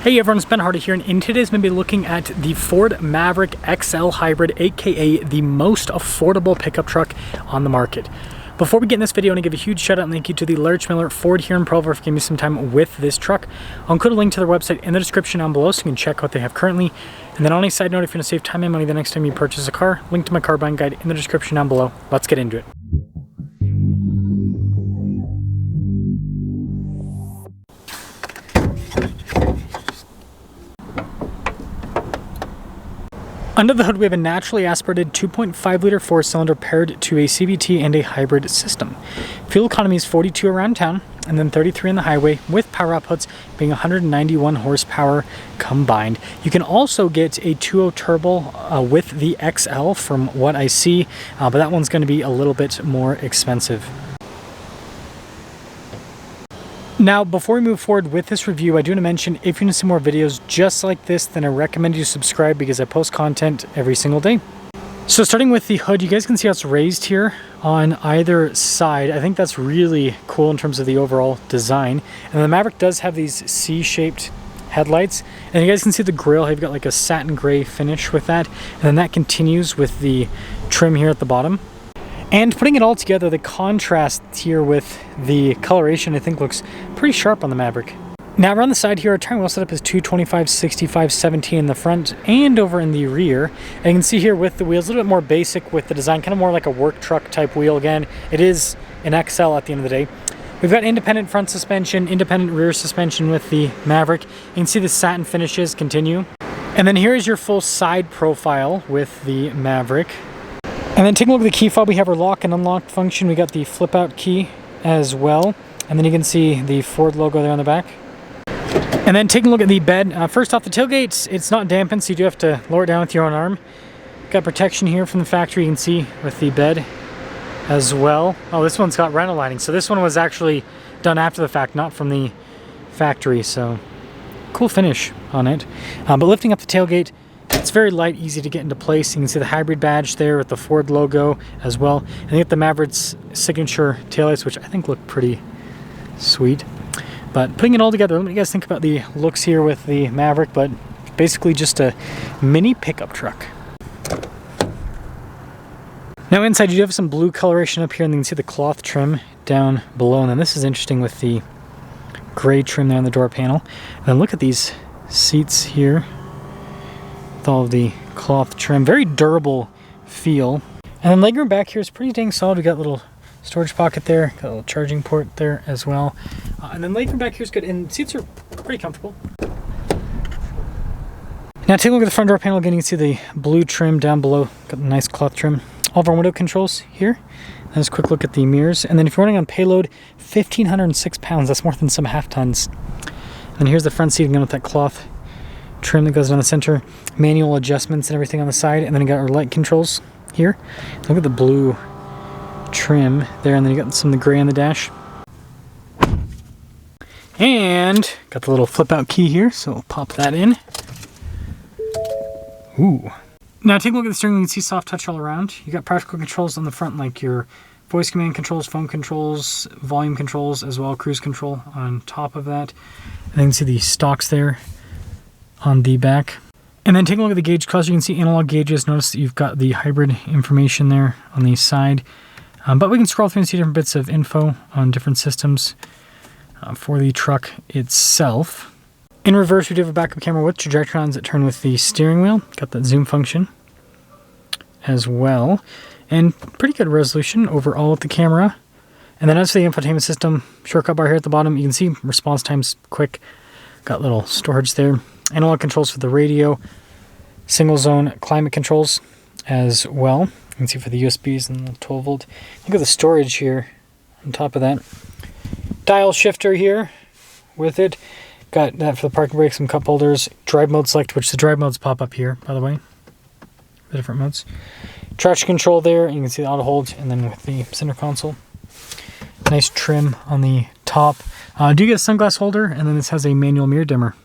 Hey everyone, it's Ben Hardy here, and in today's maybe looking at the Ford Maverick XL Hybrid, aka the most affordable pickup truck on the market. Before we get in this video, I want to give a huge shout out and thank you to the Large Miller Ford here in Provo for giving me some time with this truck. I'll include a link to their website in the description down below so you can check out what they have currently. And then on a side note, if you want to save time and money the next time you purchase a car, link to my car buying guide in the description down below. Let's get into it. Under the hood, we have a naturally aspirated 2.5 liter 4-cylinder paired to a CVT and a hybrid system. Fuel economy is 42 around town and then 33 on the highway, with power outputs being 191 horsepower combined. You can also get a 2.0 turbo with the XL from what I see, but that one's going to be a little bit more expensive. Now, before we move forward with this review, I do want to mention, if you want to see more videos just like this, then I recommend you subscribe because I post content every single day. So starting with the hood, you guys can see how it's raised here on either side. I think that's really cool in terms of the overall design. And the Maverick does have these C-shaped headlights. And you guys can see the grille, you've got like a satin gray finish with that. And then that continues with the trim here at the bottom. And putting it all together, the contrast here with the coloration I think looks pretty sharp on the Maverick. Now around the side here, our tire wheel setup is 225, 65, 17 in the front and over in the rear. And you can see here with the wheels, a little bit more basic with the design, kind of more like a work truck type wheel. Again, it is an XL at the end of the day. We've got independent front suspension, independent rear suspension with the Maverick. You can see the satin finishes continue. And then here is your full side profile with the Maverick. And then taking a look at the key fob, we have our lock and unlock function. We got the flip out key as well. And then you can see the Ford logo there on the back. And then taking a look at the bed. First off, the tailgate, it's not dampened, so you do have to lower it down with your own arm. Got protection here from the factory, you can see with the bed as well. Oh, this one's got rental lining. So this one was actually done after the fact, not from the factory. So cool finish on it. But lifting up the tailgate, it's very light, easy to get into place. You can see the hybrid badge there with the Ford logo as well. And you get the Maverick's signature taillights, which I think look pretty sweet. But putting it all together, let me guys think about the looks here with the Maverick, but basically just a mini pickup truck. Now inside you do have some blue coloration up here, and you can see the cloth trim down below. And then this is interesting with the gray trim there on the door panel. And then look at these seats here with all of the cloth trim, very durable feel. And then legroom back here is pretty dang solid. We got a little storage pocket there, got a little charging port there as well. And then legroom back here is good, and seats are pretty comfortable. Now take a look at the front door panel again. You can see the blue trim down below, got the nice cloth trim. All of our window controls here. And just a quick look at the mirrors. And then if you're running on payload, 1,506 pounds, that's more than some half tons. And here's the front seat again with that cloth trim that goes down the center, manual adjustments and everything on the side, and then you got our light controls here. Look at the blue trim there, and then you got some of the gray on the dash. And got the little flip out key here, so we'll pop that in. Ooh. Now take a look at the steering wheel. You can see soft touch all around. You got practical controls on the front, like your voice command controls, phone controls, volume controls, as well cruise control on top of that. And then you can see the stalks there on the back. And then taking a look at the gauge cluster, you can see analog gauges. Notice that you've got the hybrid information there on the side. But we can scroll through and see different bits of info on different systems for the truck itself. In reverse, we do have a backup camera with trajectories that turn with the steering wheel. Got that zoom function as well. And pretty good resolution overall with the camera. And then as for the infotainment system, shortcut bar here at the bottom, you can see response time's quick. Got little storage there. Analog controls for the radio, single zone climate controls as well. You can see for the USBs and the 12 volt. Look at the storage here on top of that. Dial shifter here with it. Got that for the parking brake, some cup holders. Drive mode select, which the drive modes pop up here, by the way. The different modes. Traction control there. You can see the auto hold, and then with the center console. Nice trim on the top. Do get a sunglass holder, and then this has a manual mirror dimmer.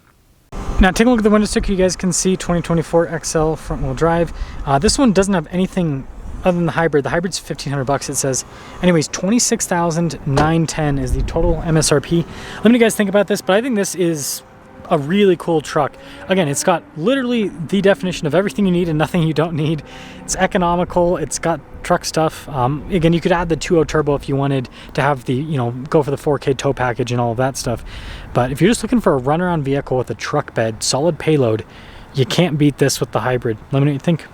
Now take a look at the window sticker. You guys can see 2024 XL front wheel drive. This one doesn't have anything other than the hybrid. The hybrid's $1,500, it says. Anyways, $26,910 is the total MSRP. Let me know you guys think about this, but I think this is a really cool truck. Again, it's got literally the definition of everything you need and nothing you don't need. It's economical. It's got truck stuff. Again, you could add the 2.0 turbo if you wanted to have the, you know, go for the 4K tow package and all of that stuff. But if you're just looking for a runaround vehicle with a truck bed, solid payload, you can't beat this with the hybrid. Let me know what you think.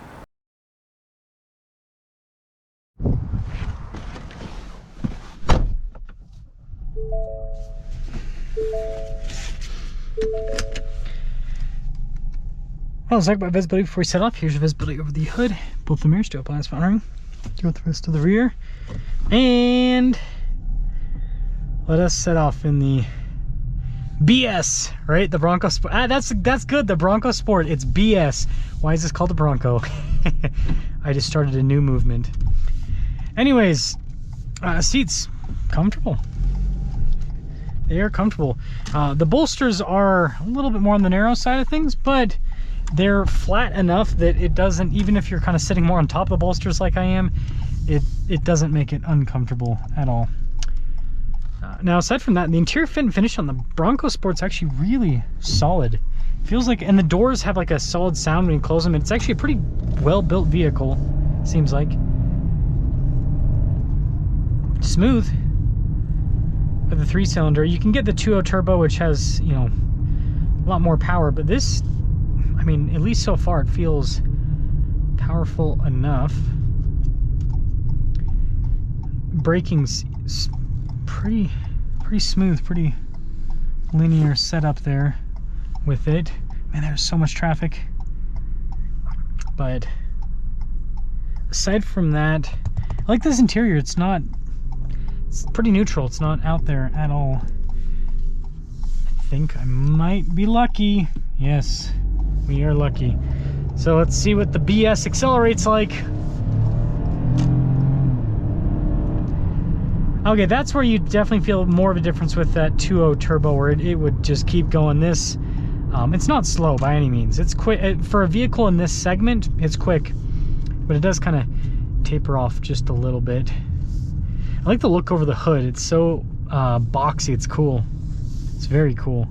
Well, let's talk about visibility before we set up. Here's your visibility over the hood. Both the mirrors, dual glass mounting. Go with the rest of the rear. And let us set off in the BS, right? The Bronco Sport. That's good. The Bronco Sport. It's BS. Why is this called the Bronco? I just started a new movement. Anyways, seats, comfortable. They are comfortable. The bolsters are a little bit more on the narrow side of things, but they're flat enough that it doesn't, even if you're kind of sitting more on top of the bolsters like I am, it doesn't make it uncomfortable at all. Now, aside from that, the interior fit and finish on the Bronco Sport's actually really solid. Feels like, and the doors have like a solid sound when you close them. It's actually a pretty well-built vehicle, seems like. Smooth with the 3-cylinder. You can get the 2.0 turbo, which has, you know, a lot more power, but this, I mean, at least so far, it feels powerful enough. Braking's pretty smooth, pretty linear setup there with it. Man, there's so much traffic. But aside from that, I like this interior. It's pretty neutral. It's not out there at all. I think I might be lucky. Yes, we are lucky. So let's see what the BS accelerates like. Okay, that's where you definitely feel more of a difference with that 2.0 turbo, where it would just keep going. This, it's not slow by any means. It's quick for a vehicle in this segment. It's quick, but it does kind of taper off just a little bit. I like the look over the hood. It's so boxy. It's cool. It's very cool.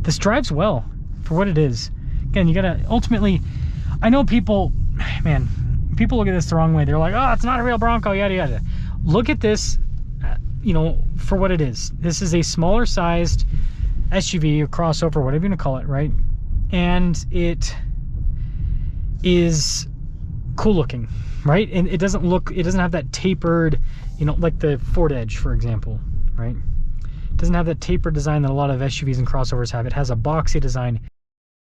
This drives well for what it is. Again, you gotta ultimately, I know people, man, people look at this the wrong way. They're like, oh, it's not a real Bronco, yada yada. Look at this, you know, for what it is. This is a smaller sized SUV or crossover, whatever you want to call it, right? And it is cool looking, right? And it doesn't have that tapered, you know, like the Ford Edge, for example, right? It doesn't have that tapered design that a lot of SUVs and crossovers have. It has a boxy design.